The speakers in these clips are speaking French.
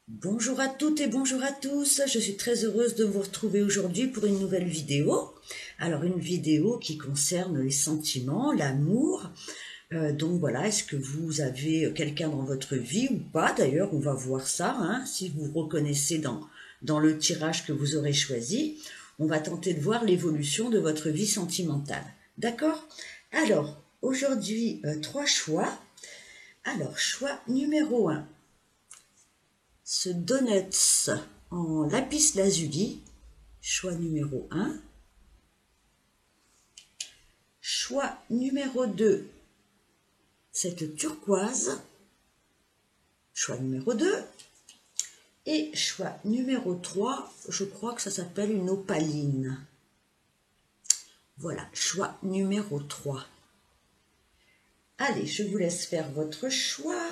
Bonjour à toutes et bonjour à tous, je suis très heureuse de vous retrouver aujourd'hui pour une nouvelle vidéo. Alors une vidéo qui concerne les sentiments, l'amour. Donc voilà, est-ce que vous avez quelqu'un dans votre vie ou pas? D'ailleurs, on va voir ça, hein, si vous reconnaissez dans le tirage que vous aurez choisi. On va tenter de voir l'évolution de votre vie sentimentale. D'accord? Alors, aujourd'hui, trois choix. Alors, choix numéro un. Ce donuts en lapis lazuli, choix numéro un. Choix numéro 2, cette turquoise, choix numéro 2. Et choix numéro 3, je crois que ça s'appelle une opaline. Voilà, choix numéro 3. Allez, je vous laisse faire votre choix.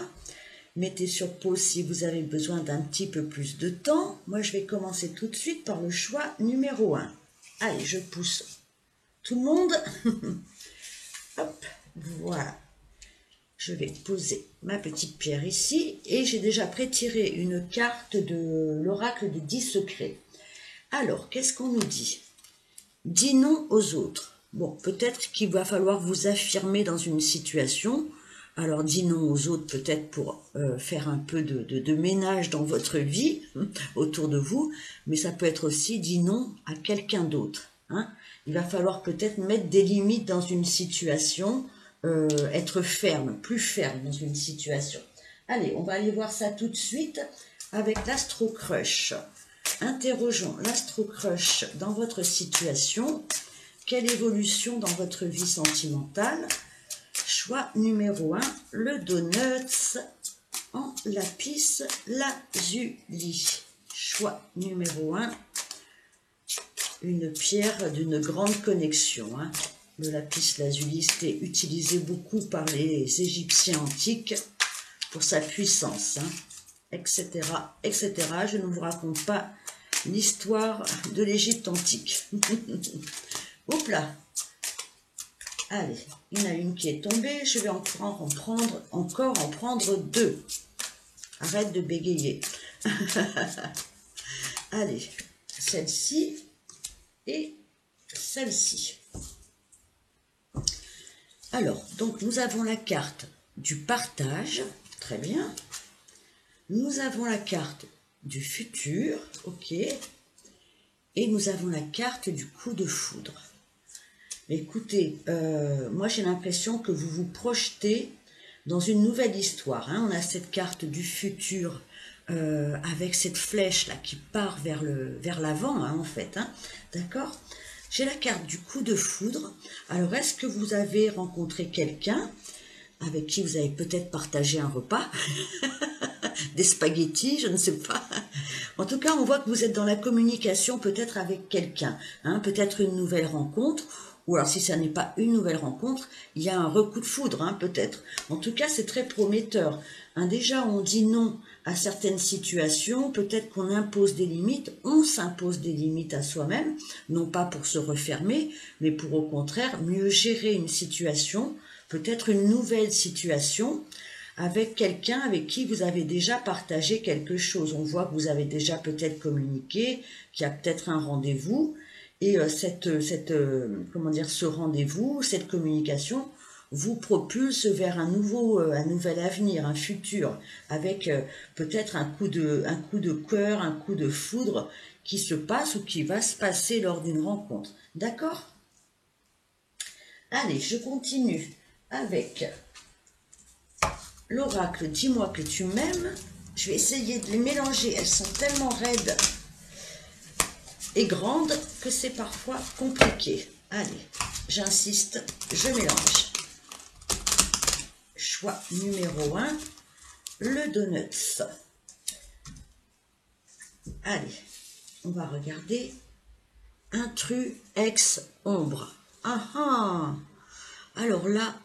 Mettez sur pause si vous avez besoin d'un petit peu plus de temps. Moi, je vais commencer tout de suite par le choix numéro 1. Allez, je pousse tout le monde. Hop, voilà. Je vais poser ma petite pierre ici et j'ai déjà prétiré une carte de l'oracle des 10 secrets. Alors, qu'est-ce qu'on nous dit? Dis non aux autres. Bon, peut-être qu'il va falloir vous affirmer dans une situation. Alors, dis non aux autres peut-être pour faire un peu de ménage dans votre vie, autour de vous, mais ça peut être aussi dis non à quelqu'un d'autre. Hein. Il va falloir peut-être mettre des limites dans une situation, être ferme, plus ferme dans une situation. Allez, on va aller voir ça tout de suite avec l'Astro Crush. Interrogeons l'Astro Crush dans votre situation. Quelle évolution dans votre vie sentimentale? Choix numéro 1, le donuts en lapis lazuli. Choix numéro 1, une pierre d'une grande connexion. Hein. Le lapis lazuli était utilisé beaucoup par les Égyptiens antiques pour sa puissance, hein, etc., etc. Je ne vous raconte pas l'histoire de l'Égypte antique. Hop là. Allez, il y en a une qui est tombée, je vais encore en prendre deux. Arrête de bégayer. Allez, celle-ci et celle-ci. Alors, donc nous avons la carte du partage, très bien. Nous avons la carte du futur, ok. Et nous avons la carte du coup de foudre. Écoutez, moi j'ai l'impression que vous vous projetez dans une nouvelle histoire. Hein. On a cette carte du futur avec cette flèche là qui part vers l'avant, hein, en fait. Hein. D'accord? J'ai la carte du coup de foudre. Alors, est-ce que vous avez rencontré quelqu'un avec qui vous avez peut-être partagé un repas, des spaghettis, je ne sais pas. En tout cas, on voit que vous êtes dans la communication peut-être avec quelqu'un, hein, peut-être une nouvelle rencontre, ou alors si ça n'est pas une nouvelle rencontre, il y a un recoup de foudre, hein, peut-être. En tout cas, c'est très prometteur. Hein, déjà, on dit non à certaines situations, peut-être qu'on impose des limites, on s'impose des limites à soi-même, non pas pour se refermer, mais pour au contraire mieux gérer une situation, peut-être une nouvelle situation, avec quelqu'un avec qui vous avez déjà partagé quelque chose. On voit que vous avez déjà peut-être communiqué, qu'il y a peut-être un rendez-vous, et comment dire, ce rendez-vous, cette communication vous propulse vers un nouvel avenir, un futur, avec peut-être un coup de cœur, un coup de foudre qui se passe ou qui va se passer lors d'une rencontre. D'accord? Allez, je continue avec l'oracle, dis-moi que tu m'aimes. Je vais essayer de les mélanger. Elles sont tellement raides et grandes que c'est parfois compliqué. Allez, j'insiste, je mélange. Choix numéro 1, le donuts. Allez, on va regarder. Intrus ex ombre. Ah ah. Alors là,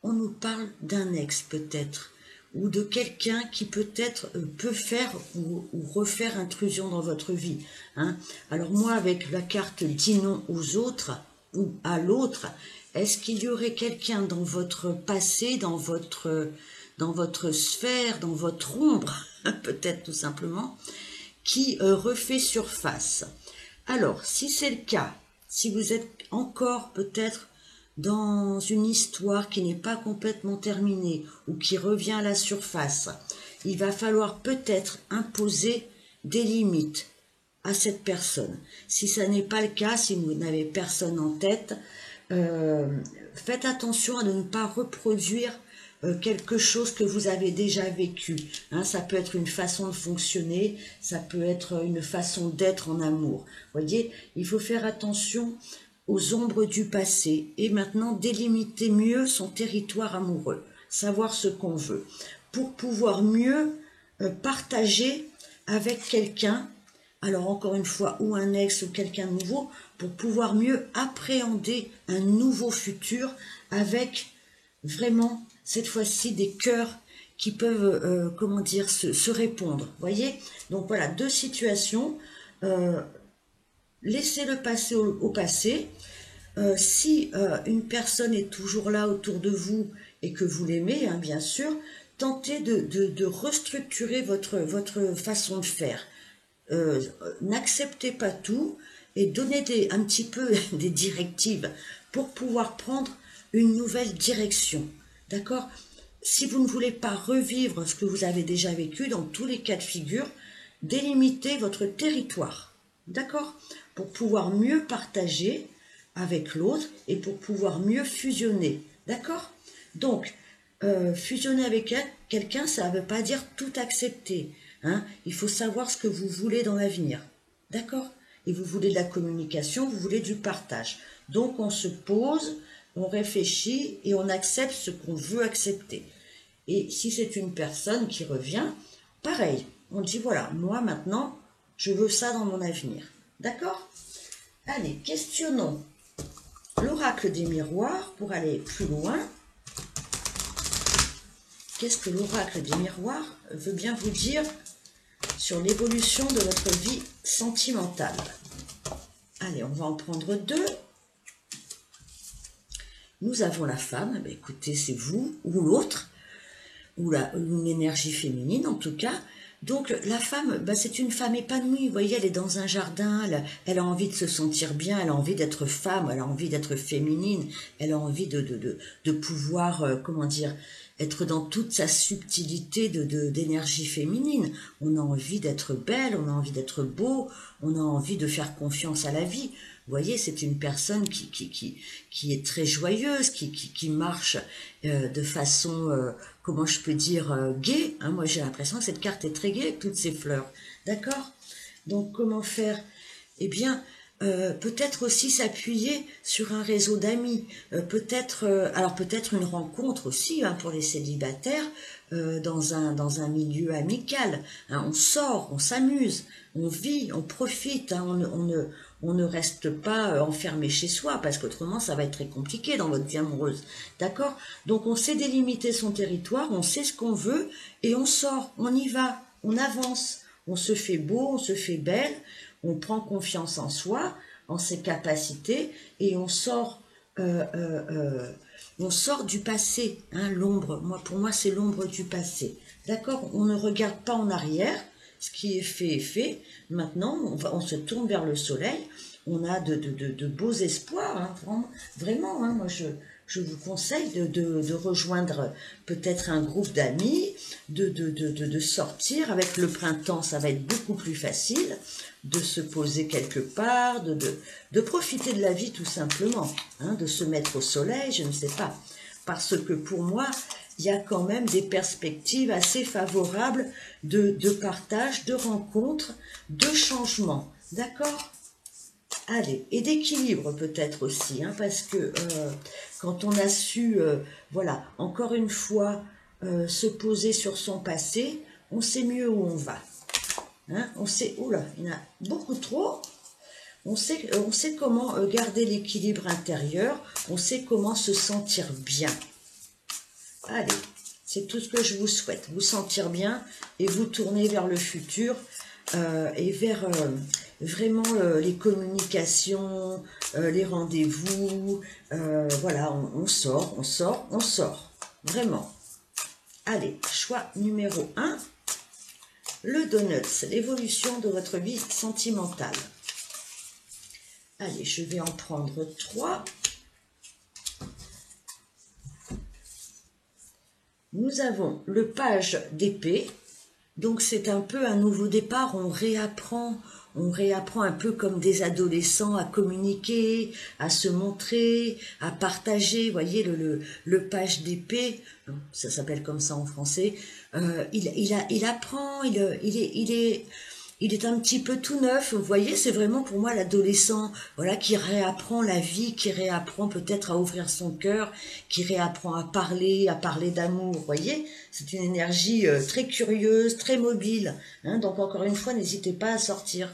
on nous parle d'un ex peut-être, ou de quelqu'un qui peut-être peut faire ou refaire intrusion dans votre vie. Hein. Alors moi, avec la carte dis non aux autres ou à l'autre, est-ce qu'il y aurait quelqu'un dans votre passé, dans dans votre sphère, dans votre ombre, peut-être tout simplement, qui refait surface. Alors, si c'est le cas, si vous êtes encore peut-être dans une histoire qui n'est pas complètement terminée ou qui revient à la surface, il va falloir peut-être imposer des limites à cette personne. Si ça n'est pas le cas, si vous n'avez personne en tête, faites attention à ne pas reproduire quelque chose que vous avez déjà vécu. Hein, ça peut être une façon de fonctionner, ça peut être une façon d'être en amour. Vous voyez, il faut faire attention aux ombres du passé et maintenant délimiter mieux son territoire amoureux, savoir ce qu'on veut, pour pouvoir mieux partager avec quelqu'un, alors encore une fois, ou un ex ou quelqu'un de nouveau, pour pouvoir mieux appréhender un nouveau futur avec vraiment, cette fois-ci, des cœurs qui peuvent, comment dire, se répondre. Voyez? Donc voilà, deux situations. Laissez le passé au passé. Si une personne est toujours là autour de vous et que vous l'aimez, hein, bien sûr, tentez de restructurer votre façon de faire. N'acceptez pas tout et donnez un petit peu des directives pour pouvoir prendre une nouvelle direction. D'accord? Si vous ne voulez pas revivre ce que vous avez déjà vécu, dans tous les cas de figure, délimitez votre territoire. D'accord? Pour pouvoir mieux partager avec l'autre et pour pouvoir mieux fusionner. D'accord? Donc, fusionner avec quelqu'un, ça ne veut pas dire tout accepter. Hein? Il faut savoir ce que vous voulez dans l'avenir. D'accord? Et vous voulez de la communication, vous voulez du partage. Donc, on se pose, on réfléchit et on accepte ce qu'on veut accepter. Et si c'est une personne qui revient, pareil, on dit voilà, moi maintenant, je veux ça dans mon avenir. D'accord? Allez, questionnons l'oracle des miroirs pour aller plus loin. Qu'est-ce que l'oracle des miroirs veut bien vous dire sur l'évolution de votre vie sentimentale? Allez, on va en prendre deux. Nous avons la femme, ben écoutez, c'est vous ou l'autre, ou une énergie féminine en tout cas. Donc la femme, ben c'est une femme épanouie, vous voyez, elle est dans un jardin, elle a envie de se sentir bien, elle a envie d'être femme, elle a envie d'être féminine, elle a envie de pouvoir, comment dire, être dans toute sa subtilité d'énergie féminine. On a envie d'être belle, on a envie d'être beau, on a envie de faire confiance à la vie. Vous voyez, c'est une personne qui est très joyeuse, qui marche de façon, comment je peux dire, gaie. Hein, moi, j'ai l'impression que cette carte est très gaie avec toutes ces fleurs. D'accord? Donc, comment faire? Eh bien, peut-être aussi s'appuyer sur un réseau d'amis, alors peut-être une rencontre aussi hein, pour les célibataires dans un milieu amical. Hein, on sort, on s'amuse, on vit, on profite, hein, on ne reste pas enfermé chez soi parce qu'autrement ça va être très compliqué dans votre vie amoureuse. D'accord? Donc on sait délimiter son territoire, on sait ce qu'on veut et on sort, on y va, on avance, on se fait beau, on se fait belle. On prend confiance en soi, en ses capacités, et on sort du passé. Hein, l'ombre, pour moi, c'est l'ombre du passé. D'accord? On ne regarde pas en arrière. Ce qui est fait est fait. Maintenant, on se tourne vers le soleil. On a de beaux espoirs. Hein, vraiment, hein, moi, je vous conseille de rejoindre peut-être un groupe d'amis, de sortir. Avec le printemps, ça va être beaucoup plus facile de se poser quelque part, de profiter de la vie tout simplement, hein, de se mettre au soleil, je ne sais pas. Parce que pour moi, il y a quand même des perspectives assez favorables de partage, de rencontres, de changement. D'accord ? Allez, et d'équilibre peut-être aussi, hein, parce que quand on a su, voilà, encore une fois, se poser sur son passé, on sait mieux où on va. Hein, on sait, oula, il y en a beaucoup trop. On sait comment garder l'équilibre intérieur, on sait comment se sentir bien. Allez, c'est tout ce que je vous souhaite, vous sentir bien et vous tourner vers le futur et vers vraiment les communications, les rendez-vous. Voilà, on sort, vraiment. Allez, choix numéro 1. Le donut, l'évolution de votre vie sentimentale. Allez, je vais en prendre 3. Nous avons le page d'épée. Donc c'est un peu un nouveau départ, on réapprend un peu comme des adolescents à communiquer, à se montrer, à partager. Vous voyez, le page d'épée, ça s'appelle comme ça en français, il apprend, il est un petit peu tout neuf. Vous voyez, c'est vraiment pour moi l'adolescent, voilà, qui réapprend la vie, qui réapprend peut-être à ouvrir son cœur, qui réapprend à parler d'amour. Vous voyez, c'est une énergie très curieuse, très mobile. Hein, donc encore une fois, n'hésitez pas à sortir.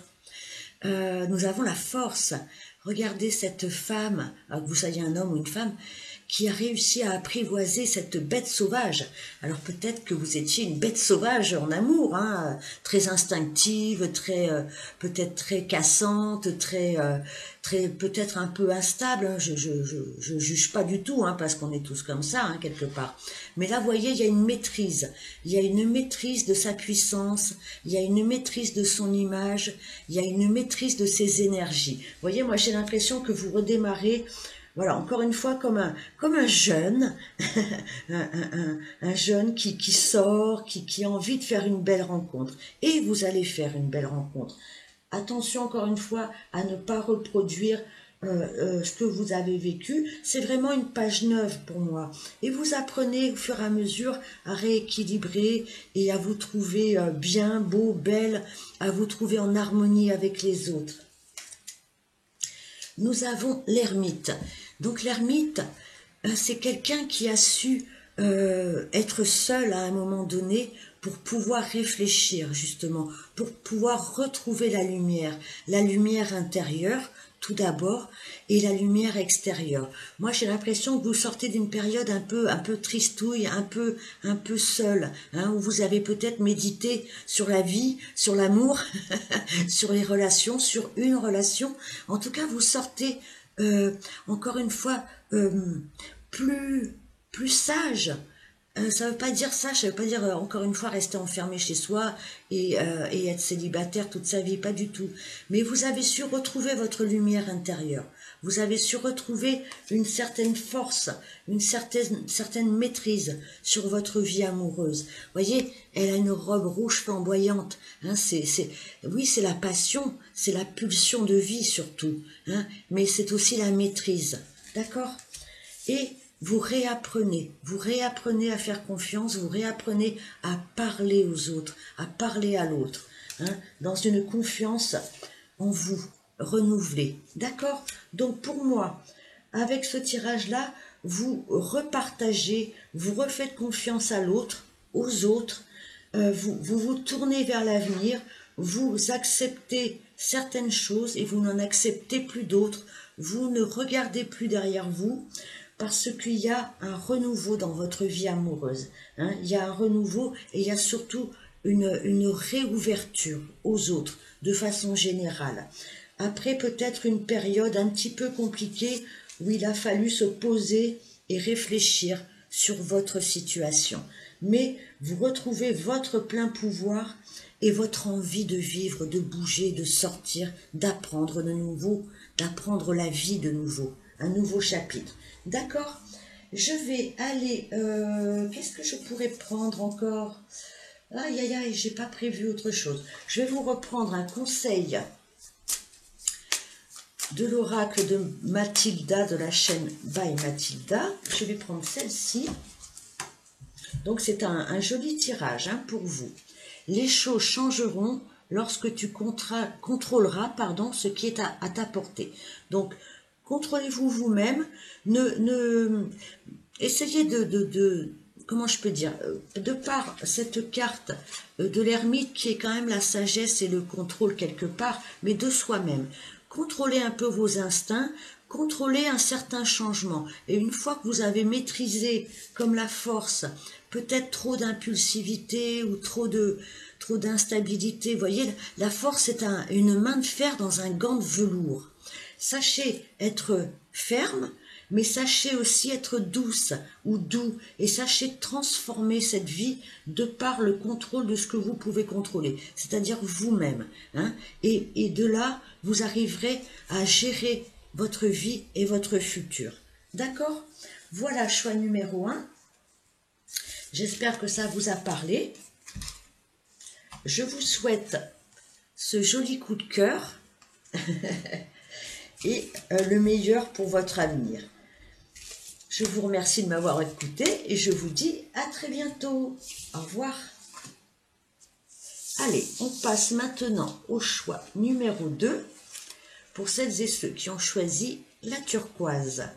Nous avons la force. Regardez cette femme, que vous soyez un homme ou une femme, qui a réussi à apprivoiser cette bête sauvage. Alors peut-être que vous étiez une bête sauvage en amour, hein, très instinctive, peut-être très cassante, très peut-être un peu instable. Hein. Je juge pas du tout, hein, parce qu'on est tous comme ça, hein, quelque part. Mais là, vous voyez, il y a une maîtrise. Il y a une maîtrise de sa puissance, il y a une maîtrise de son image, il y a une maîtrise de ses énergies. Vous voyez, moi j'ai l'impression que vous redémarrez. Voilà, encore une fois, comme un jeune, un jeune qui sort, qui a envie de faire une belle rencontre. Et vous allez faire une belle rencontre. Attention, encore une fois, à ne pas reproduire ce que vous avez vécu. C'est vraiment une page neuve pour moi. Et vous apprenez au fur et à mesure à rééquilibrer et à vous trouver bien, beau, belle, à vous trouver en harmonie avec les autres. Nous avons l'ermite. Donc l'ermite, c'est quelqu'un qui a su être seul à un moment donné pour pouvoir réfléchir justement, pour pouvoir retrouver la lumière intérieure tout d'abord et la lumière extérieure. Moi j'ai l'impression que vous sortez d'une période un peu tristouille, un peu seule, hein, où vous avez peut-être médité sur la vie, sur l'amour, sur les relations, sur une relation. En tout cas vous sortez encore une fois plus sage. Ça veut pas dire sage, ça veut pas dire encore une fois rester enfermé chez soi et être célibataire toute sa vie, pas du tout. Mais vous avez su retrouver votre lumière intérieure. Vous avez su retrouver une certaine force, une certaine maîtrise sur votre vie amoureuse. Vous voyez, elle a une robe rouge flamboyante. Hein, oui, c'est la passion, c'est la pulsion de vie surtout. Hein, mais c'est aussi la maîtrise. D'accord ? Et vous réapprenez à faire confiance, vous réapprenez à parler aux autres, à parler à l'autre, hein, dans une confiance en vous, renouvelée. D'accord ? Donc pour moi, avec ce tirage-là, vous repartagez, vous refaites confiance à l'autre, aux autres, vous tournez vers l'avenir, vous acceptez certaines choses et vous n'en acceptez plus d'autres, vous ne regardez plus derrière vous, parce qu'il y a un renouveau dans votre vie amoureuse. Hein, il y a un renouveau et il y a surtout une réouverture aux autres, de façon générale. Après peut-être une période un petit peu compliquée où il a fallu se poser et réfléchir sur votre situation. Mais vous retrouvez votre plein pouvoir et votre envie de vivre, de bouger, de sortir, d'apprendre de nouveau, d'apprendre la vie de nouveau, un nouveau chapitre. D'accord ? Je vais aller... qu'est-ce que je pourrais prendre encore ? Aïe, aïe, aïe, j'ai pas prévu autre chose. Je vais vous reprendre un conseil de l'oracle de Mathilda, de la chaîne By Mathilda. Je vais prendre celle-ci. Donc c'est un joli tirage, hein, pour vous. Les choses changeront lorsque tu contrôleras ce qui est à ta portée. Donc, contrôlez-vous vous-même, essayez comment je peux dire, de par cette carte de l'ermite qui est quand même la sagesse et le contrôle quelque part, mais de soi-même. Contrôlez un peu vos instincts, contrôlez un certain changement. Et une fois que vous avez maîtrisé comme la force, peut-être trop d'impulsivité ou trop d'instabilité, vous voyez, la force est une main de fer dans un gant de velours. Sachez être ferme, mais sachez aussi être douce ou doux et sachez transformer cette vie de par le contrôle de ce que vous pouvez contrôler, c'est-à-dire vous-même. Hein, et de là, vous arriverez à gérer votre vie et votre futur. D'accord? Voilà, choix numéro 1. J'espère que ça vous a parlé. Je vous souhaite ce joli coup de cœur et le meilleur pour votre avenir. Je vous remercie de m'avoir écouté et je vous dis à très bientôt. Au revoir. Allez, on passe maintenant au choix numéro 2 pour celles et ceux qui ont choisi la turquoise.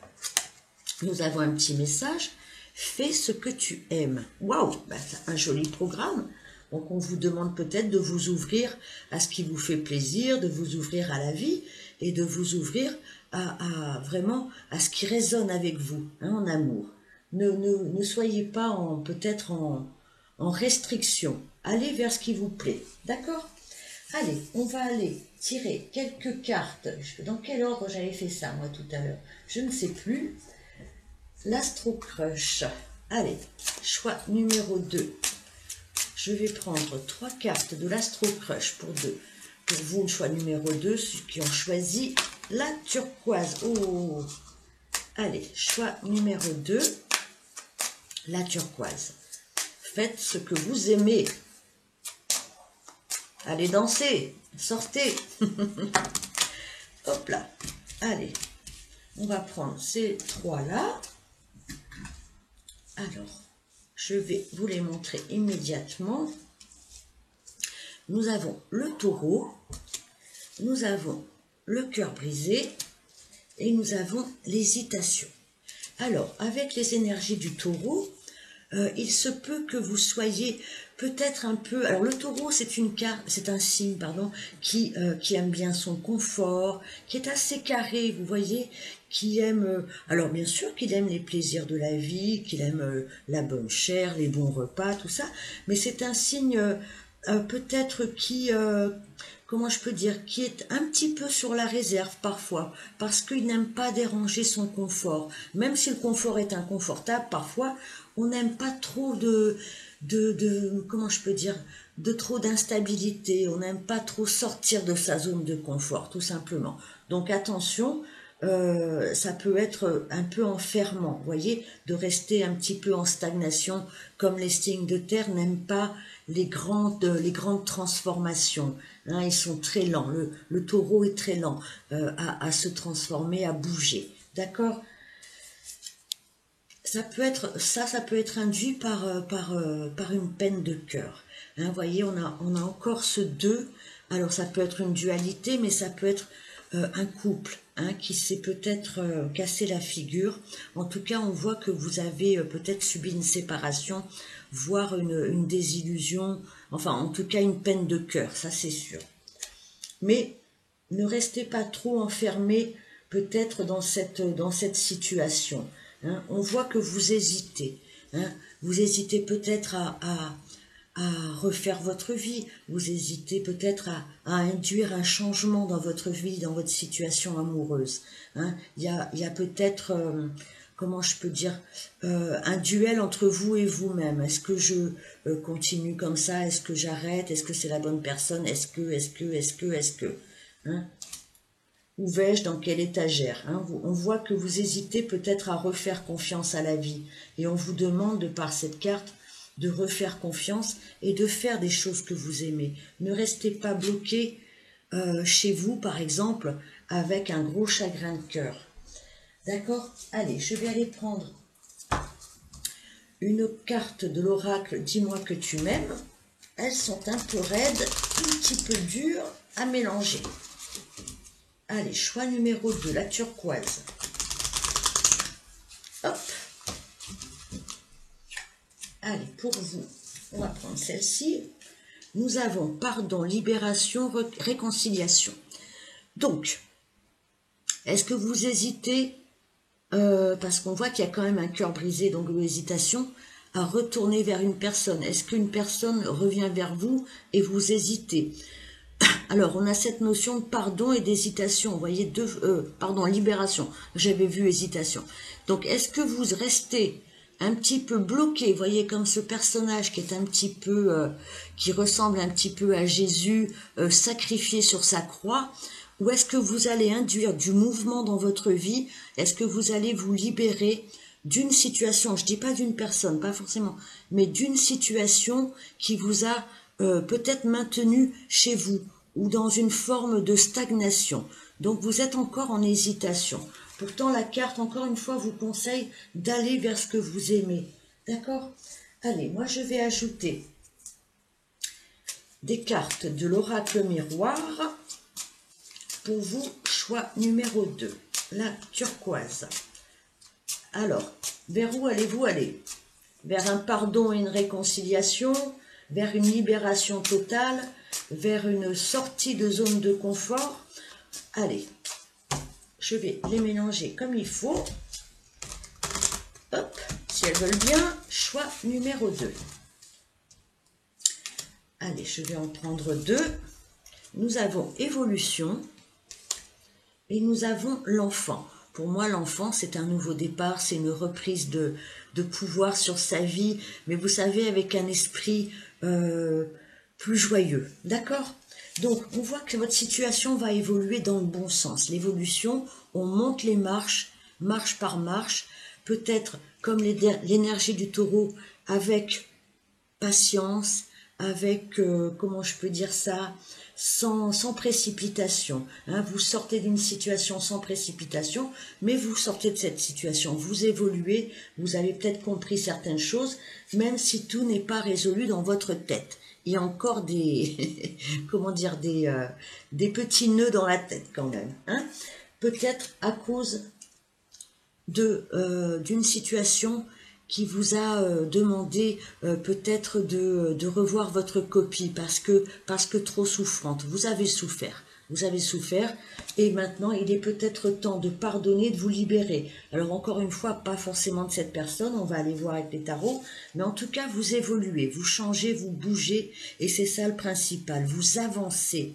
Nous avons un petit message. Fais ce que tu aimes. Waouh, c'est un joli programme. Donc on vous demande peut-être de vous ouvrir à ce qui vous fait plaisir, de vous ouvrir à la vie et de vous ouvrir à vraiment à ce qui résonne avec vous, hein, en amour. Ne soyez pas peut-être en restriction. Allez vers ce qui vous plaît. D'accord? Allez, on va aller tirer quelques cartes. Dans quel ordre j'avais fait ça, moi, tout à l'heure? Je ne sais plus. L'Astro Crush. Allez, choix numéro 2. Je vais prendre 3 cartes de l'Astro Crush pour 2. Pour vous, le choix numéro 2, ceux qui ont choisi la turquoise. Oh! Allez, choix numéro 2, la turquoise. Faites ce que vous aimez. Allez danser, sortez. Hop là. Allez, on va prendre ces 3-là. Alors, je vais vous les montrer immédiatement. Nous avons le taureau, nous avons le cœur brisé et nous avons l'hésitation. Alors, avec les énergies du taureau, il se peut que vous soyez peut-être un peu... Alors, le taureau, c'est un signe, pardon, qui aime bien son confort, qui est assez carré, vous voyez, qui aime... alors, bien sûr qu'il aime les plaisirs de la vie, qu'il aime la bonne chair, les bons repas, tout ça, mais c'est un signe peut-être qui... comment je peux dire, qui est un petit peu sur la réserve parfois, parce qu'il n'aime pas déranger son confort. Même si le confort est inconfortable, parfois, on n'aime pas trop comment je peux dire, de trop d'instabilité, on n'aime pas trop sortir de sa zone de confort, tout simplement. Donc attention, ça peut être un peu enfermant, vous voyez, de rester un petit peu en stagnation, comme les signes de terre n'aiment pas les grandes transformations, hein, ils sont très lents, le taureau est très lent à se transformer, à bouger, d'accord? Ça peut être induit par une peine de cœur, hein, vous voyez, on a encore ce 2, alors ça peut être une dualité, mais ça peut être un couple, hein, qui s'est peut-être cassé la figure. En tout cas, on voit que vous avez peut-être subi une séparation, voire une désillusion, enfin en tout cas une peine de cœur, ça c'est sûr. Mais ne restez pas trop enfermés peut-être dans cette situation. Hein. On voit que vous hésitez. Hein. Vous hésitez peut-être à refaire votre vie, vous hésitez peut-être à induire un changement dans votre vie, dans votre situation amoureuse. Hein. Il y a peut-être, comment je peux dire, un duel entre vous et vous-même. Est-ce que je continue comme ça? Est-ce que j'arrête? Est-ce que c'est la bonne personne? Est-ce que hein? Où vais-je? Dans quelle étagère, hein? On voit que vous hésitez peut-être à refaire confiance à la vie. Et on vous demande, de par cette carte, de refaire confiance et de faire des choses que vous aimez. Ne restez pas bloqué chez vous, par exemple, avec un gros chagrin de cœur. D'accord? Allez, je vais aller prendre une carte de l'oracle « Dis-moi que tu m'aimes ». Elles sont un peu raides, un petit peu dures à mélanger. Allez, choix numéro 2, la turquoise. Hop. Allez, pour vous, on va prendre celle-ci. Nous avons pardon, libération, réconciliation. Donc, est-ce que vous hésitez, parce qu'on voit qu'il y a quand même un cœur brisé, donc l'hésitation, à retourner vers une personne? Est-ce qu'une personne revient vers vous et vous hésitez? Alors, on a cette notion de pardon et d'hésitation. Vous voyez, pardon, libération. J'avais vu hésitation. Donc, est-ce que vous restez un petit peu bloqué, vous voyez, comme ce personnage qui est un petit peu, qui ressemble un petit peu à Jésus, sacrifié sur sa croix, ou est-ce que vous allez induire du mouvement dans votre vie? Est-ce que vous allez vous libérer d'une situation, je dis pas d'une personne, pas forcément, mais d'une situation qui vous a peut-être maintenu chez vous, ou dans une forme de stagnation. Donc vous êtes encore en hésitation. Pourtant la carte, encore une fois, vous conseille d'aller vers ce que vous aimez. D'accord? Allez, moi je vais ajouter des cartes de l'oracle miroir pour vous, choix numéro 2, la turquoise. Alors, vers où allez-vous aller? Vers un pardon et une réconciliation, vers une libération totale, vers une sortie de zone de confort. Allez, je vais les mélanger comme il faut. Hop, si elles veulent bien, choix numéro 2. Allez, je vais en prendre 2. Nous avons évolution et nous avons l'enfant. Pour moi, l'enfant, c'est un nouveau départ, c'est une reprise de pouvoir sur sa vie, mais vous savez, avec un esprit plus joyeux. D'accord? Donc, on voit que votre situation va évoluer dans le bon sens. L'évolution, on monte les marches, marche par marche, peut-être comme l'énergie du taureau, avec patience, avec, comment je peux dire ça, sans précipitation. Hein, vous sortez d'une situation sans précipitation, mais vous sortez de cette situation, vous évoluez, vous avez peut-être compris certaines choses, même si tout n'est pas résolu dans votre tête. Il y a encore des, comment dire, des petits nœuds dans la tête quand même. Hein, peut-être à cause d'une situation qui vous a demandé peut-être de revoir votre copie parce que trop souffrante. Vous avez souffert et maintenant il est peut-être temps de pardonner, de vous libérer. Alors encore une fois, pas forcément de cette personne, on va aller voir avec les tarots, mais en tout cas vous évoluez, vous changez, vous bougez et c'est ça le principal, vous avancez.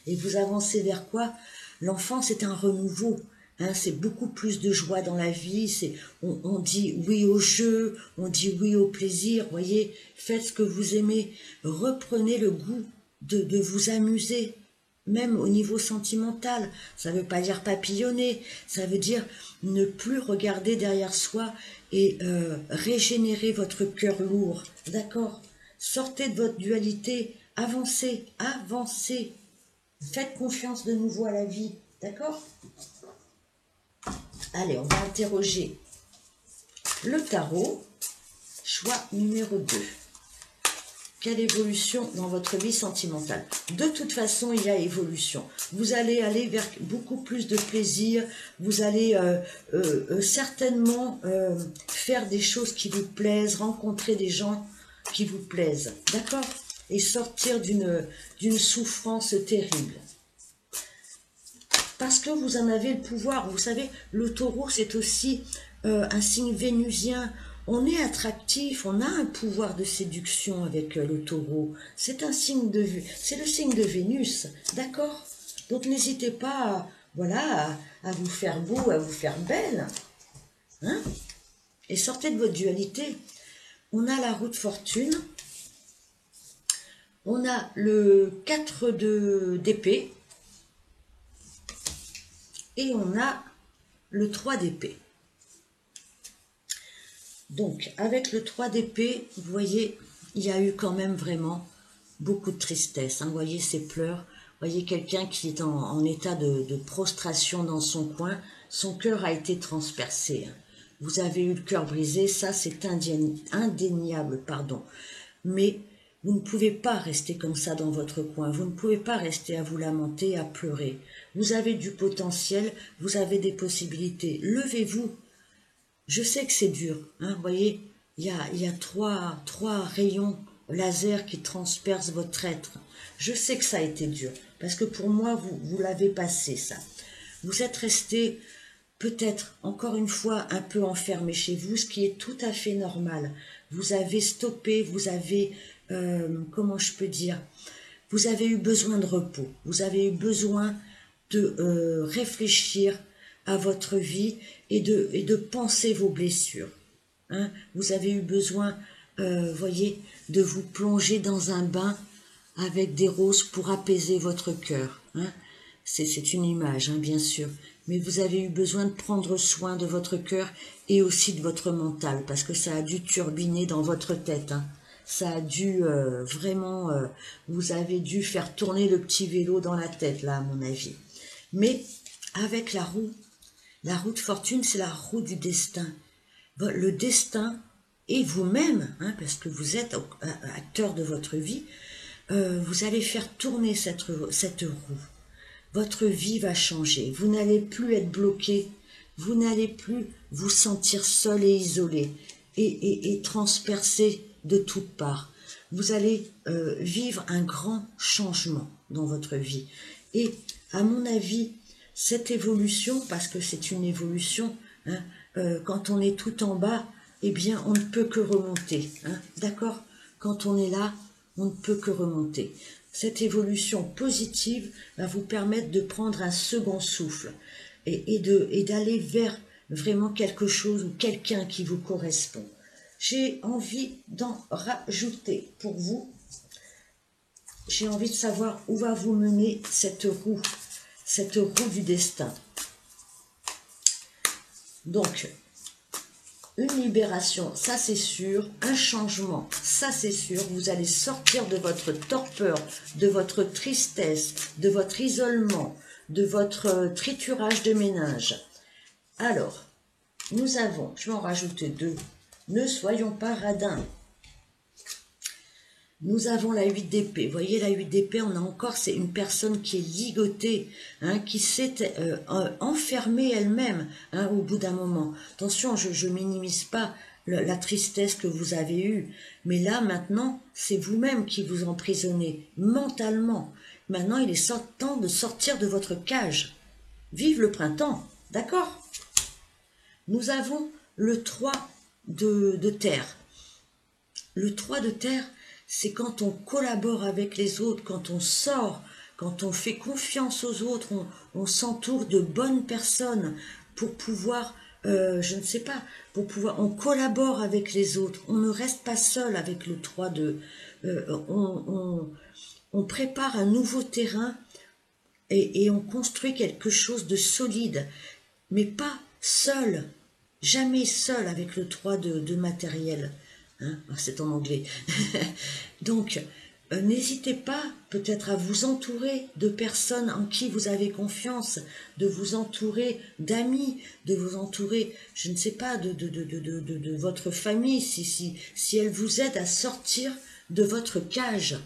Et vous avancez vers quoi? L'enfant, c'est un renouveau. Hein, c'est beaucoup plus de joie dans la vie, on dit oui au jeu, on dit oui au plaisir, voyez, faites ce que vous aimez, reprenez le goût de vous amuser, même au niveau sentimental. Ça ne veut pas dire papillonner, ça veut dire ne plus regarder derrière soi et régénérer votre cœur lourd, d'accord? Sortez de votre dualité, avancez, faites confiance de nouveau à la vie, d'accord? Allez, on va interroger le tarot, choix numéro 2. Quelle évolution dans votre vie sentimentale? De toute façon, il y a évolution. Vous allez aller vers beaucoup plus de plaisir, vous allez certainement faire des choses qui vous plaisent, rencontrer des gens qui vous plaisent, d'accord? Et sortir d'une souffrance terrible. Parce que vous en avez le pouvoir. Vous savez, le taureau, c'est aussi un signe vénusien. On est attractif, on a un pouvoir de séduction avec le taureau. C'est un signe c'est le signe de Vénus, d'accord? Donc n'hésitez pas, voilà, à vous faire beau, à vous faire belle. Hein? Et sortez de votre dualité. On a la roue de fortune. On a le 4 d'épée. Et on a le 3 d'épée. Donc, avec le 3 d'épée, vous voyez, il y a eu quand même vraiment beaucoup de tristesse. Hein, vous voyez ces pleurs. Vous voyez quelqu'un qui est en état de prostration dans son coin. Son cœur a été transpercé. Hein. Vous avez eu le cœur brisé. Ça, c'est indéniable, pardon. Mais vous ne pouvez pas rester comme ça dans votre coin. Vous ne pouvez pas rester à vous lamenter, à pleurer. Vous avez du potentiel, vous avez des possibilités. Levez-vous. Je sais que c'est dur. Hein, vous voyez, il y a trois rayons laser qui transpercent votre être. Je sais que ça a été dur. Parce que pour moi, vous l'avez passé, ça. Vous êtes resté peut-être, encore une fois, un peu enfermé chez vous, ce qui est tout à fait normal. Vous avez stoppé, vous avez, comment je peux dire, vous avez eu besoin de repos, vous avez eu besoin de réfléchir à votre vie et de penser vos blessures. Hein. Vous avez eu besoin, voyez, de vous plonger dans un bain avec des roses pour apaiser votre cœur. Hein. C'est une image, hein, bien sûr, mais vous avez eu besoin de prendre soin de votre cœur et aussi de votre mental, parce que ça a dû turbiner dans votre tête. Hein. Ça a dû vraiment, vous avez dû faire tourner le petit vélo dans la tête, là, à mon avis. Mais avec la roue de fortune, c'est la roue du destin. Le destin et vous-même, hein, parce que vous êtes acteur de votre vie, vous allez faire tourner cette roue. Votre vie va changer. Vous n'allez plus être bloqué. Vous n'allez plus vous sentir seul et isolé et transpercé de toutes parts. Vous allez vivre un grand changement dans votre vie. Et à mon avis, cette évolution, parce que c'est une évolution, hein, quand on est tout en bas, eh bien, on ne peut que remonter. Hein, d'accord? Quand on est là, on ne peut que remonter. Cette évolution positive va vous permettre de prendre un second souffle et d'aller vers vraiment quelque chose ou quelqu'un qui vous correspond. J'ai envie d'en rajouter pour vous. J'ai envie de savoir où va vous mener cette roue du destin. Donc, une libération, ça c'est sûr, un changement, ça c'est sûr, vous allez sortir de votre torpeur, de votre tristesse, de votre isolement, de votre triturage de méninge. Alors, nous avons, je vais en rajouter deux, ne soyons pas radins. Nous avons la 8 d'épée. Vous voyez, la 8 d'épée, on a encore, c'est une personne qui est ligotée, hein, qui s'est enfermée elle-même, hein, au bout d'un moment. Attention, je minimise pas la tristesse que vous avez eue, mais là, maintenant, c'est vous-même qui vous emprisonnez mentalement. Maintenant, il est temps de sortir de votre cage. Vive le printemps, d'accord? Nous avons le 3 de terre. Le 3 de terre, c'est quand on collabore avec les autres, quand on sort, quand on fait confiance aux autres, on s'entoure de bonnes personnes pour pouvoir, je ne sais pas, on collabore avec les autres, on ne reste pas seul avec le 3 de... on prépare un nouveau terrain et on construit quelque chose de solide, mais pas seul, jamais seul avec le 3 de matériel. Hein, c'est en anglais. Donc, n'hésitez pas peut-être à vous entourer de personnes en qui vous avez confiance, de vous entourer d'amis, de vous entourer, je ne sais pas, de votre famille, si elle vous aide à sortir de votre cage,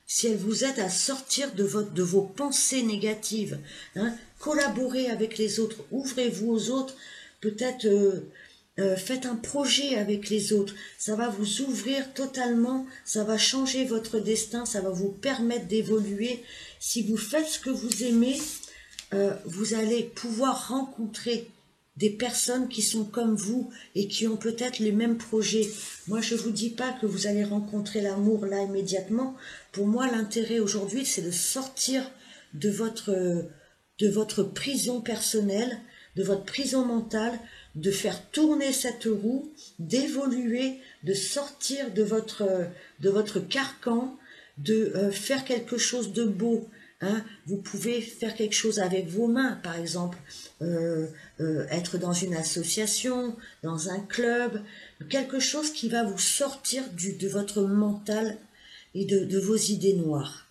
si elle vous aide à sortir de vos pensées négatives. Hein, collaborez avec les autres, ouvrez-vous aux autres, peut-être... faites un projet avec les autres, ça va vous ouvrir totalement, ça va changer votre destin, ça va vous permettre d'évoluer. Si vous faites ce que vous aimez, vous allez pouvoir rencontrer des personnes qui sont comme vous et qui ont peut-être les mêmes projets. Moi, je ne vous dis pas que vous allez rencontrer l'amour là immédiatement. Pour moi, l'intérêt aujourd'hui, c'est de sortir de votre prison personnelle, de votre prison mentale, de faire tourner cette roue, d'évoluer, de sortir de votre carcan, de faire quelque chose de beau. Hein. Vous pouvez faire quelque chose avec vos mains, par exemple, être dans une association, dans un club, quelque chose qui va vous sortir de votre mental et de vos idées noires.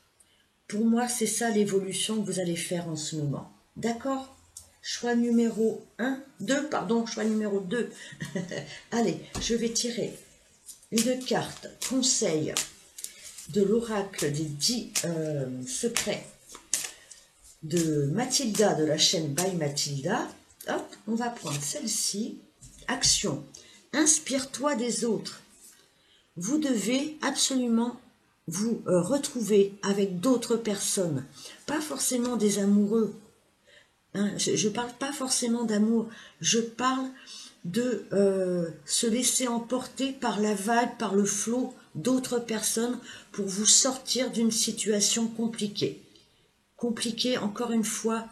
Pour moi, c'est ça l'évolution que vous allez faire en ce moment. D'accord ? Choix numéro 2. Allez, je vais tirer une carte conseil de l'oracle des 10 secrets de Mathilda, de la chaîne By Mathilda. Hop, on va prendre celle-ci. Action. Inspire-toi des autres. Vous devez absolument vous retrouver avec d'autres personnes, pas forcément des amoureux. Hein, je ne parle pas forcément d'amour, je parle de se laisser emporter par la vague, par le flot d'autres personnes pour vous sortir d'une situation compliquée. Compliquée, encore une fois,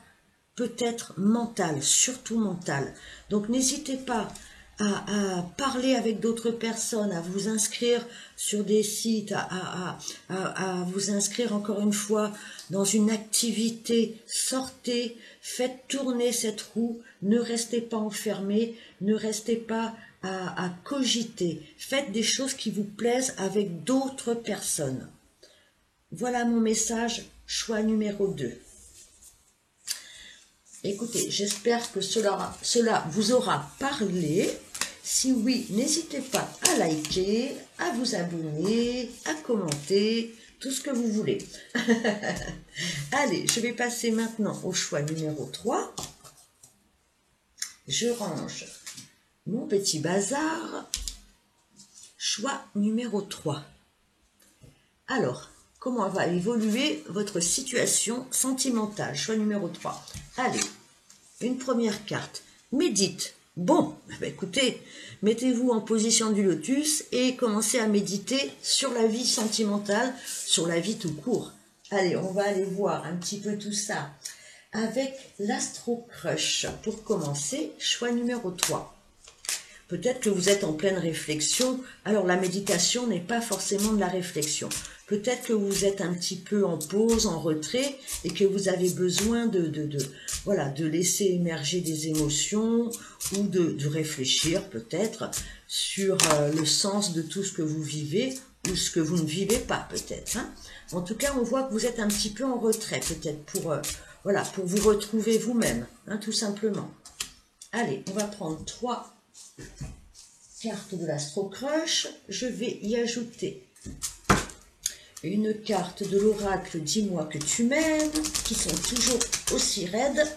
peut-être mentale, surtout mentale. Donc n'hésitez pas à parler avec d'autres personnes, à vous inscrire sur des sites, à vous inscrire encore une fois dans une activité, sortez, faites tourner cette roue, ne restez pas enfermés, ne restez pas à cogiter, faites des choses qui vous plaisent avec d'autres personnes. Voilà mon message, choix numéro 2. Écoutez, j'espère que cela vous aura parlé. Si oui, n'hésitez pas à liker, à vous abonner, à commenter, tout ce que vous voulez. Allez, je vais passer maintenant au choix numéro 3. Je range mon petit bazar. Choix numéro 3. Alors, comment va évoluer votre situation sentimentale? Choix numéro 3. Allez, une première carte. Médite. Bon, écoutez, mettez-vous en position du lotus et commencez à méditer sur la vie sentimentale, sur la vie tout court. Allez, on va aller voir un petit peu tout ça avec l'Astro Crush. Pour commencer, choix numéro 3. Peut-être que vous êtes en pleine réflexion. Alors, la méditation n'est pas forcément de la réflexion. Peut-être que vous êtes un petit peu en pause, en retrait, et que vous avez besoin de laisser émerger des émotions ou de réfléchir peut-être sur le sens de tout ce que vous vivez ou ce que vous ne vivez pas peut-être. Hein. En tout cas, on voit que vous êtes un petit peu en retrait peut-être pour vous retrouver vous-même, hein, tout simplement. Allez, on va prendre 3 cartes de l'Astro Crush. Je vais y ajouter une carte de l'oracle Dis-moi que tu m'aimes, qui sont toujours aussi raides,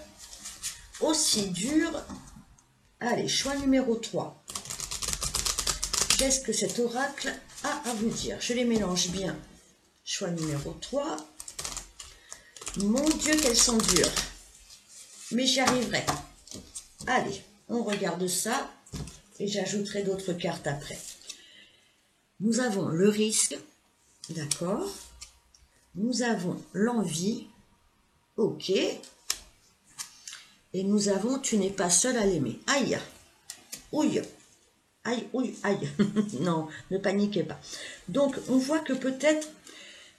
aussi dures. Allez, choix numéro 3. Qu'est-ce que cet oracle a à vous dire? Je les mélange bien. Choix numéro 3. Mon Dieu, qu'elles sont dures. Mais j'y arriverai. Allez, on regarde ça et j'ajouterai d'autres cartes après. Nous avons le risque. D'accord. Nous avons l'envie. Ok. Et nous avons tu n'es pas seul à l'aimer. Aïe. Ouille. Aïe, ouille, aïe. Non, ne paniquez pas. Donc, on voit que peut-être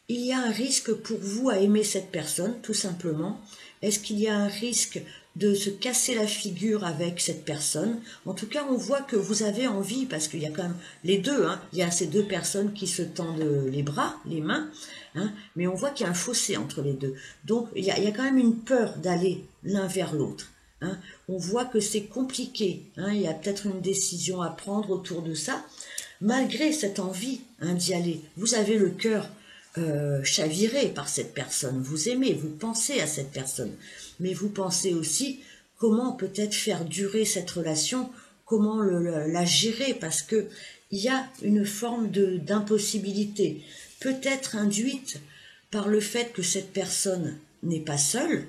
il y a un risque pour vous à aimer cette personne, tout simplement. Est-ce qu'il y a un risque de se casser la figure avec cette personne? En tout cas, on voit que vous avez envie, parce qu'il y a quand même les deux, hein, il y a ces 2 personnes qui se tendent les bras, les mains, hein, mais on voit qu'il y a un fossé entre les deux. Donc, il y a quand même une peur d'aller l'un vers l'autre. Hein. On voit que c'est compliqué, hein, il y a peut-être une décision à prendre autour de ça, malgré cette envie d'y aller. Vous avez le cœur chaviré par cette personne, vous aimez, vous pensez à cette personne, mais vous pensez aussi comment peut-être faire durer cette relation, comment la gérer, parce que il y a une forme d'impossibilité, peut-être induite par le fait que cette personne n'est pas seule,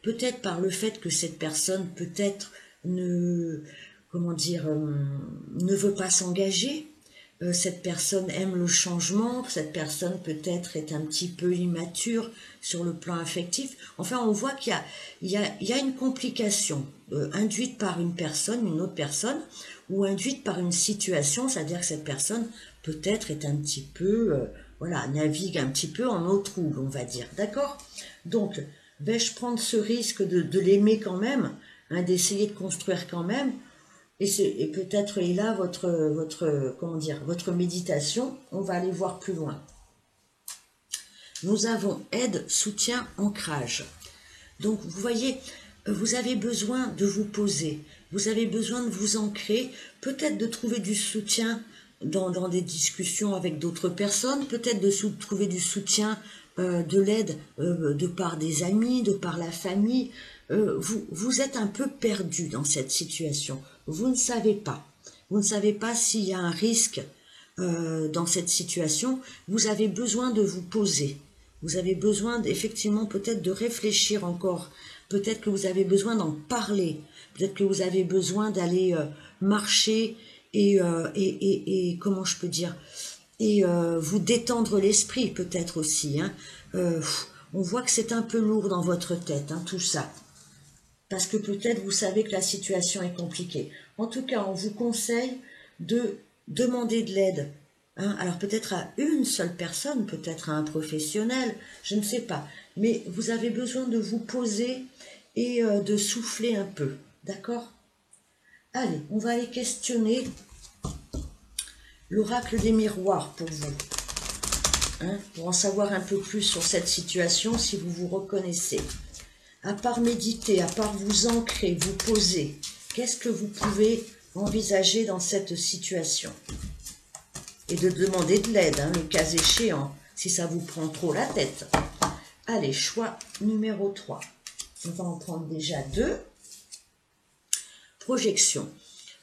peut-être par le fait que cette personne peut-être ne veut pas s'engager. Cette personne aime le changement, cette personne peut-être est un petit peu immature sur le plan affectif. Enfin, on voit qu'il y a une complication induite par une autre personne, ou induite par une situation, c'est-à-dire que cette personne peut-être est un petit peu, navigue un petit peu en eau trouble, on va dire. D'accord? Donc, vais-je prendre ce risque de l'aimer quand même, hein, d'essayer de construire quand même? Et peut-être est là votre méditation. On va aller voir plus loin. Nous avons aide, soutien, ancrage. Donc, vous voyez, vous avez besoin de vous poser. Vous avez besoin de vous ancrer. Peut-être de trouver du soutien dans des discussions avec d'autres personnes. Peut-être de trouver du soutien, de l'aide de par des amis, de par la famille. Vous êtes un peu perdu dans cette situation. Vous ne savez pas. Vous ne savez pas s'il y a un risque dans cette situation. Vous avez besoin de vous poser. Vous avez besoin effectivement peut-être de réfléchir encore. Peut-être que vous avez besoin d'en parler. Peut-être que vous avez besoin d'aller marcher et comment je peux dire, et vous détendre l'esprit peut-être aussi. Hein. On voit que c'est un peu lourd dans votre tête, hein, tout ça. Parce que peut-être vous savez que la situation est compliquée. En tout cas, on vous conseille de demander de l'aide. Hein. Alors peut-être à une seule personne, peut-être à un professionnel, je ne sais pas. Mais vous avez besoin de vous poser et de souffler un peu. D'accord? Allez, on va aller questionner l'oracle des miroirs pour vous. Hein, pour en savoir un peu plus sur cette situation, si vous vous reconnaissez. À part méditer, à part vous ancrer, vous poser, qu'est-ce que vous pouvez envisager dans cette situation? Et de demander de l'aide, hein, le cas échéant, si ça vous prend trop la tête. Allez, choix numéro 3. On va en prendre déjà 2. Projection.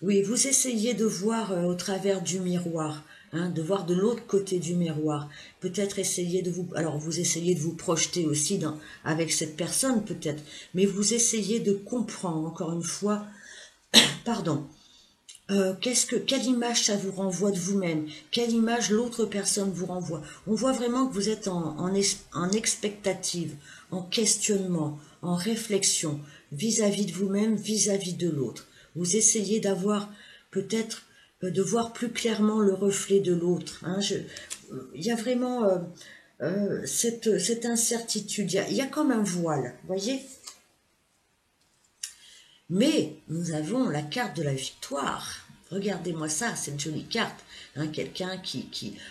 Oui, vous essayez de voir au travers du miroir, hein, de voir de l'autre côté du miroir. Peut-être essayer de vous... Alors, vous essayez de vous projeter aussi avec cette personne, peut-être. Mais vous essayez de comprendre, encore une fois, pardon, quelle image ça vous renvoie de vous-même? Quelle image l'autre personne vous renvoie? On voit vraiment que vous êtes en expectative, en questionnement, en réflexion, vis-à-vis de vous-même, vis-à-vis de l'autre. Vous essayez d'avoir peut-être de voir plus clairement le reflet de l'autre. Hein. Il y a vraiment cette incertitude. Il y a comme un voile, voyez. Mais nous avons la carte de la victoire. Regardez-moi ça, cette jolie carte. Hein, quelqu'un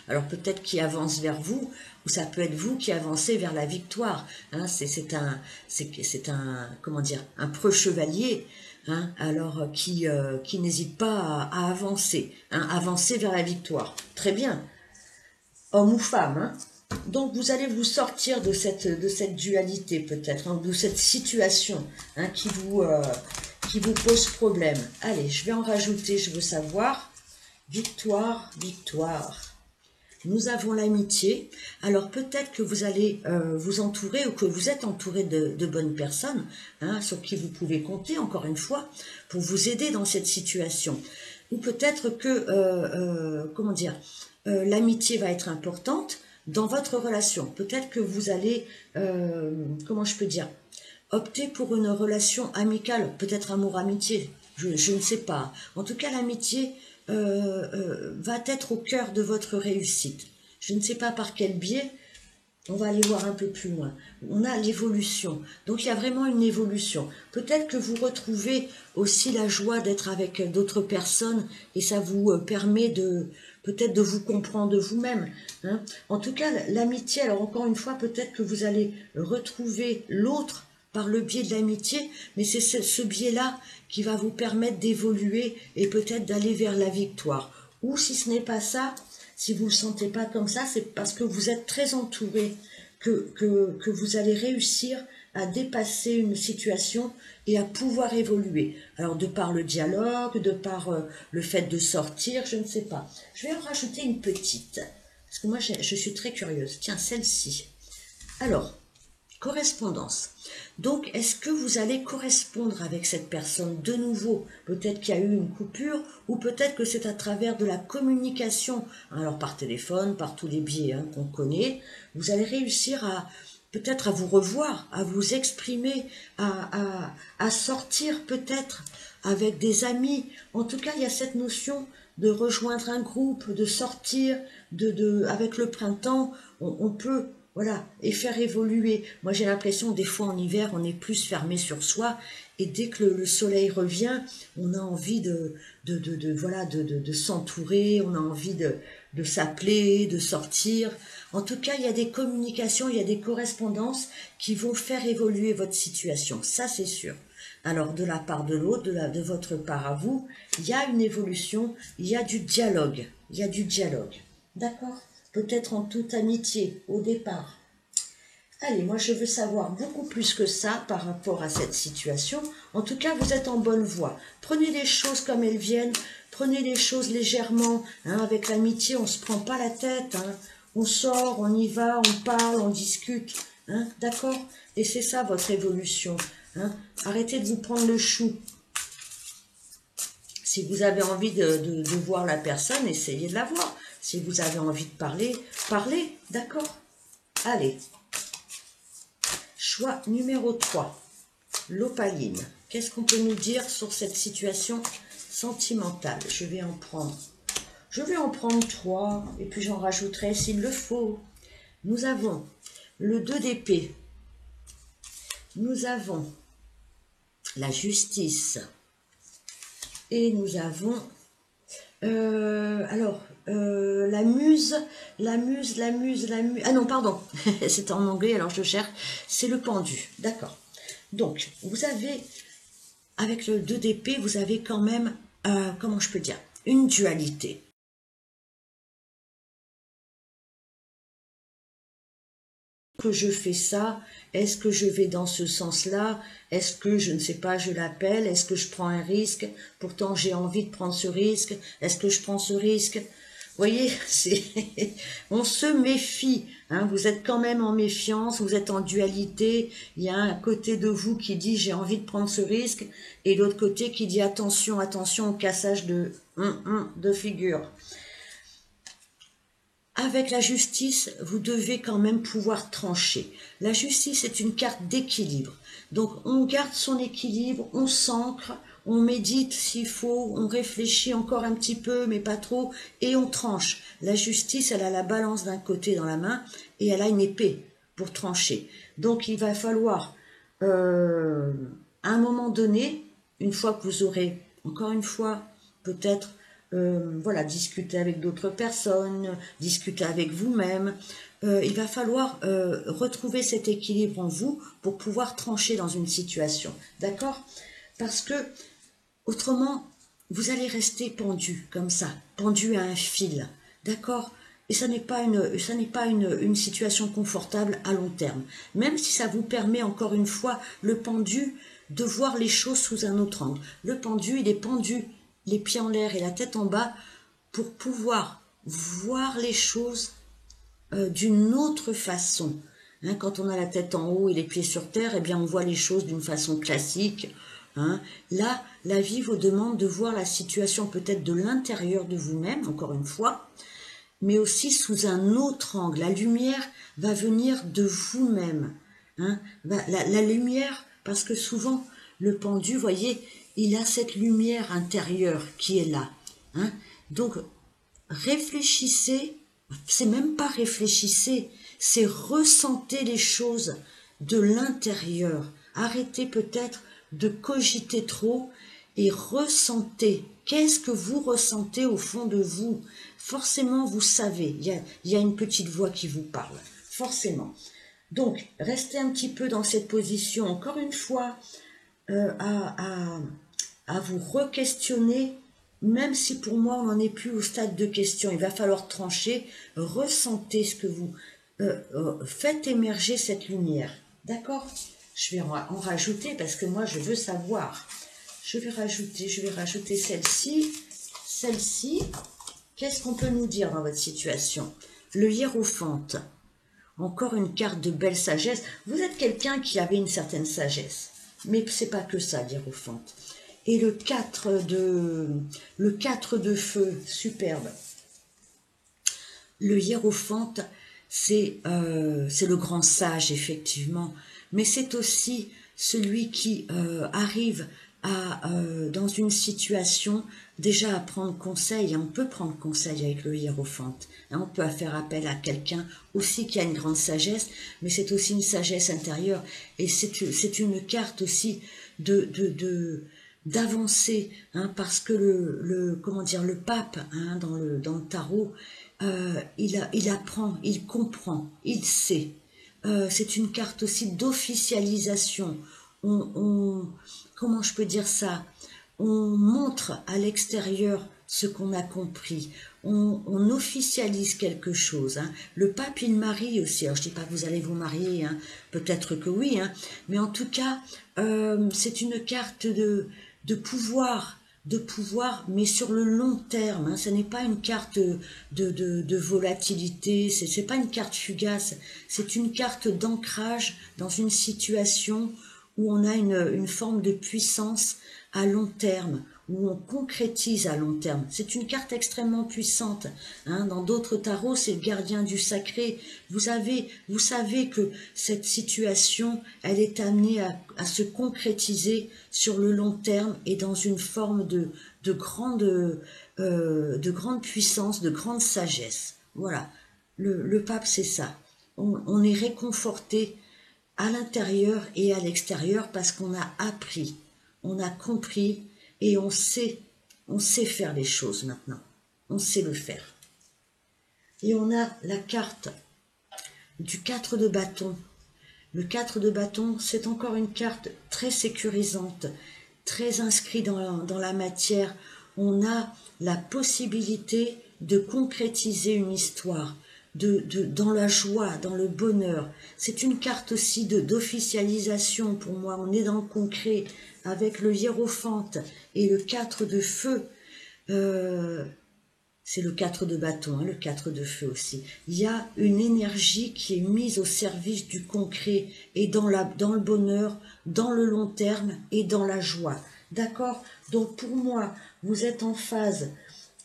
alors peut-être qui avance vers vous, ou ça peut être vous qui avancez vers la victoire. Hein, c'est un comment dire, un preux chevalier. Hein, alors qui n'hésite pas à avancer, hein, avancer vers la victoire. Très bien, homme ou femme. Hein. Donc vous allez vous sortir de cette dualité peut-être, hein, de cette situation, hein, qui vous pose problème. Allez, je vais en rajouter, je veux savoir. Victoire, victoire. Nous avons l'amitié. Alors peut-être que vous allez vous entourer ou que vous êtes entouré de bonnes personnes, hein, sur qui vous pouvez compter, encore une fois, pour vous aider dans cette situation. Ou peut-être que, comment dire, l'amitié va être importante dans votre relation. Peut-être que vous allez, comment je peux dire, opter pour une relation amicale, peut-être amour-amitié, je ne sais pas. En tout cas, l'amitié va être au cœur de votre réussite. Je ne sais pas par quel biais, on va aller voir un peu plus loin. On a l'évolution, donc il y a vraiment une évolution. Peut-être que vous retrouvez aussi la joie d'être avec d'autres personnes et ça vous permet peut-être de vous comprendre vous-même. Hein. En tout cas, l'amitié, alors encore une fois, peut-être que vous allez retrouver l'autre par le biais de l'amitié, mais c'est ce biais-là qui va vous permettre d'évoluer et peut-être d'aller vers la victoire. Ou si ce n'est pas ça, si vous ne le sentez pas comme ça, c'est parce que vous êtes très entouré, que vous allez réussir à dépasser une situation et à pouvoir évoluer. Alors de par le dialogue, de par le fait de sortir, je ne sais pas. Je vais en rajouter une petite, parce que moi je suis très curieuse. Tiens, celle-ci. Alors, correspondance. Donc, est-ce que vous allez correspondre avec cette personne de nouveau? Peut-être qu'il y a eu une coupure, ou peut-être que c'est à travers de la communication, alors par téléphone, par tous les biais, hein, qu'on connaît. Vous allez réussir peut-être à vous revoir, à vous exprimer, à sortir peut-être avec des amis. En tout cas, il y a cette notion de rejoindre un groupe, de sortir, avec le printemps, on peut... Voilà, et faire évoluer. Moi, j'ai l'impression, des fois en hiver, on est plus fermé sur soi, et dès que le soleil revient, on a envie de s'entourer, on a envie de s'appeler, de sortir. En tout cas, il y a des communications, il y a des correspondances qui vont faire évoluer votre situation. Ça, c'est sûr. Alors, de la part de l'autre, de votre part à vous, il y a une évolution, il y a du dialogue. Il y a du dialogue. D'accord ? Peut-être en toute amitié, au départ. Allez, moi je veux savoir beaucoup plus que ça par rapport à cette situation. En tout cas, vous êtes en bonne voie. Prenez les choses comme elles viennent, prenez les choses légèrement. Hein, avec l'amitié, on ne se prend pas la tête. Hein. On sort, on y va, on parle, on discute. Hein, d'accord? Et c'est ça votre évolution. Hein. Arrêtez de vous prendre le chou. Si vous avez envie de voir la personne, essayez de la voir. Si vous avez envie de parler, parlez, d'accord? Allez. Choix numéro 3. L'opaline. Qu'est-ce qu'on peut nous dire sur cette situation sentimentale? Je vais en prendre 3 et puis j'en rajouterai s'il le faut. Nous avons le 2 d'épée. Nous avons la justice. Et nous avons la muse. Ah non, pardon, c'est en anglais, alors je cherche. C'est le pendu, d'accord. Donc, vous avez, avec le 2 d'épée, vous avez quand même, comment je peux dire, une dualité. Que je fais ça, est-ce que je vais dans ce sens-là, est-ce que, je ne sais pas, je l'appelle, est-ce que je prends un risque, pourtant j'ai envie de prendre ce risque, est-ce que je prends ce risque? Vous voyez, on se méfie, hein, vous êtes quand même en méfiance, vous êtes en dualité, il y a un côté de vous qui dit j'ai envie de prendre ce risque, et l'autre côté qui dit attention, attention au cassage de figure. Avec la justice, vous devez quand même pouvoir trancher. La justice est une carte d'équilibre. Donc, on garde son équilibre, on s'ancre, on médite s'il faut, on réfléchit encore un petit peu, mais pas trop, et on tranche. La justice, elle a la balance d'un côté dans la main, et elle a une épée pour trancher. Donc, il va falloir, à un moment donné, une fois que vous aurez, encore une fois, peut-être, voilà, discuter avec d'autres personnes, discuter avec vous-même. Il va falloir retrouver cet équilibre en vous pour pouvoir trancher dans une situation, d'accord? Parce que autrement, vous allez rester pendu comme ça, pendu à un fil, d'accord? Et ça n'est pas une situation confortable à long terme, même si ça vous permet encore une fois, le pendu, de voir les choses sous un autre angle. Le pendu, il est pendu les pieds en l'air et la tête en bas pour pouvoir voir les choses d'une autre façon. Hein, quand on a la tête en haut et les pieds sur terre, eh bien on voit les choses d'une façon classique. Hein. Là, la vie vous demande de voir la situation peut-être de l'intérieur de vous-même, encore une fois, mais aussi sous un autre angle. La lumière va venir de vous-même. Hein. La lumière, parce que souvent, le pendu, vous voyez, il a cette lumière intérieure qui est là. Hein. Donc, réfléchissez, c'est même pas réfléchissez, c'est ressentez les choses de l'intérieur. Arrêtez peut-être de cogiter trop et ressentez. Qu'est-ce que vous ressentez au fond de vous? Forcément, vous savez, il y a une petite voix qui vous parle, forcément. Donc, restez un petit peu dans cette position, encore une fois, à vous re-questionner, même si pour moi on n'en est plus au stade de question, il va falloir trancher, ressentez ce que vous faites émerger cette lumière, d'accord? Je vais en rajouter parce que moi je veux savoir. Je vais rajouter celle-ci, qu'est-ce qu'on peut nous dire dans votre situation? Le hiérophante, encore une carte de belle sagesse. Vous êtes quelqu'un qui avait une certaine sagesse, mais c'est pas que ça, l'hiérophante. Et le 4 de feu, superbe. Le hiérophante, c'est le grand sage, effectivement, mais c'est aussi celui qui arrive dans une situation déjà à prendre conseil. On peut prendre conseil avec le hiérophante. On peut faire appel à quelqu'un aussi qui a une grande sagesse, mais c'est aussi une sagesse intérieure. Et c'est une carte aussi d'avancer, hein, parce que le pape, hein, dans le tarot, il apprend, il comprend, il sait. C'est une carte aussi d'officialisation. Comment je peux dire ça? On montre à l'extérieur ce qu'on a compris. On officialise quelque chose. Hein. Le pape, il marie aussi. Alors, je ne dis pas que vous allez vous marier, hein. Peut-être que oui, hein. Mais en tout cas, c'est une carte de pouvoir, mais sur le long terme. Hein. Ce n'est pas une carte de volatilité, c'est pas une carte fugace, c'est une carte d'ancrage dans une situation où on a une forme de puissance à long terme, où on concrétise à long terme. C'est une carte extrêmement puissante. Hein. Dans d'autres tarots, c'est le gardien du sacré. Vous savez que cette situation, elle est amenée à se concrétiser sur le long terme et dans une forme de grande puissance, de grande sagesse. Voilà. Le pape, c'est ça. On est réconforté à l'intérieur et à l'extérieur parce qu'on a appris, on a compris et on sait faire les choses maintenant. On sait le faire. Et on a la carte du 4 de bâton. Le 4 de bâton, c'est encore une carte très sécurisante, très inscrite dans la matière. On a la possibilité de concrétiser une histoire, dans la joie, dans le bonheur. C'est une carte aussi d'officialisation pour moi. On est dans le concret avec le hiérophante et le 4 de feu. C'est le 4 de bâton, hein, le 4 de feu aussi. Il y a une énergie qui est mise au service du concret et dans le bonheur, dans le long terme et dans la joie. D'accord? Donc pour moi, vous êtes en phase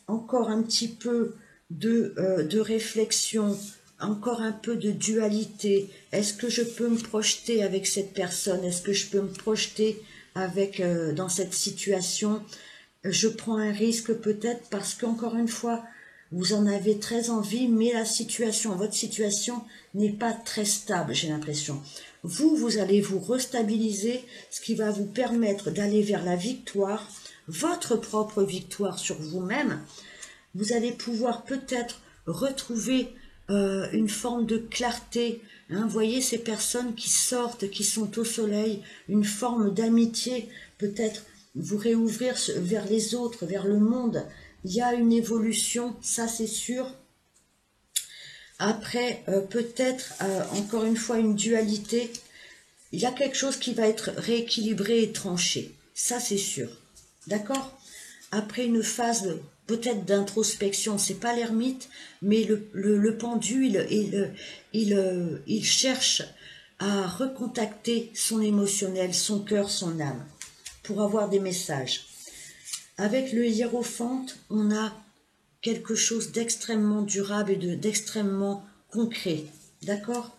encore un petit peu de réflexion, encore un peu de dualité. Est-ce que je peux me projeter avec cette personne? Est-ce que je peux me projeter dans cette situation? Je prends un risque peut-être parce qu'encore une fois, vous en avez très envie, mais votre situation n'est pas très stable, j'ai l'impression. Vous allez vous restabiliser, ce qui va vous permettre d'aller vers la victoire, votre propre victoire sur vous-même. Vous allez pouvoir peut-être retrouver une forme de clarté. Hein, vous voyez ces personnes qui sortent, qui sont au soleil, une forme d'amitié, peut-être vous réouvrir vers les autres, vers le monde. Il y a une évolution, ça c'est sûr. Après, peut-être, encore une fois, une dualité. Il y a quelque chose qui va être rééquilibré et tranché. Ça c'est sûr. D'accord? Après une phase peut-être d'introspection, c'est pas l'ermite, mais le pendu, il cherche à recontacter son émotionnel, son cœur, son âme, pour avoir des messages. Avec le hiérophante, on a quelque chose d'extrêmement durable et d'extrêmement concret, d'accord?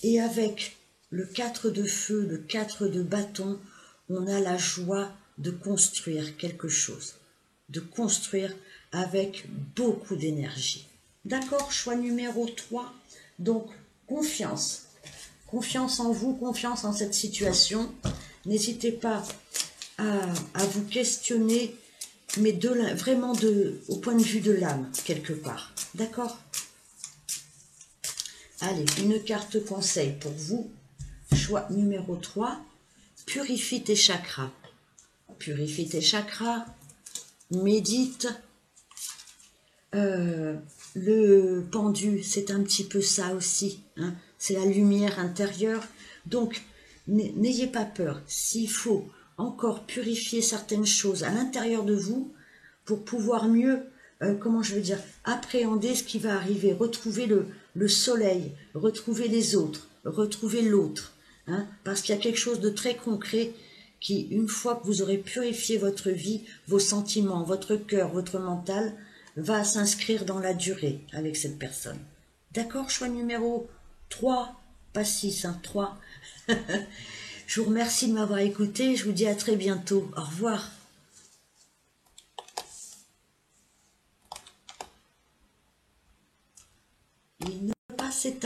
Et avec le 4 de feu, le 4 de bâton, on a la joie de construire quelque chose, de construire avec beaucoup d'énergie. D'accord? Choix numéro 3, donc confiance. Confiance en vous, confiance en cette situation. N'hésitez pas à vous questionner, mais vraiment au point de vue de l'âme, quelque part. D'accord? Allez, une carte conseil pour vous. Choix numéro 3. Purifie tes chakras. Purifie tes chakras. Médite. Le pendu, c'est un petit peu ça aussi. Hein, c'est la lumière intérieure. Donc, n'ayez pas peur. S'il faut encore purifier certaines choses à l'intérieur de vous pour pouvoir mieux, appréhender ce qui va arriver, retrouver le soleil, retrouver les autres, retrouver l'autre. Hein, parce qu'il y a quelque chose de très concret qui, une fois que vous aurez purifié votre vie, vos sentiments, votre cœur, votre mental, va s'inscrire dans la durée avec cette personne. D'accord, choix numéro 3, pas 6, hein, 3. Je vous remercie de m'avoir écouté, je vous dis à très bientôt. Au revoir. Il ne peut pas s'éteindre.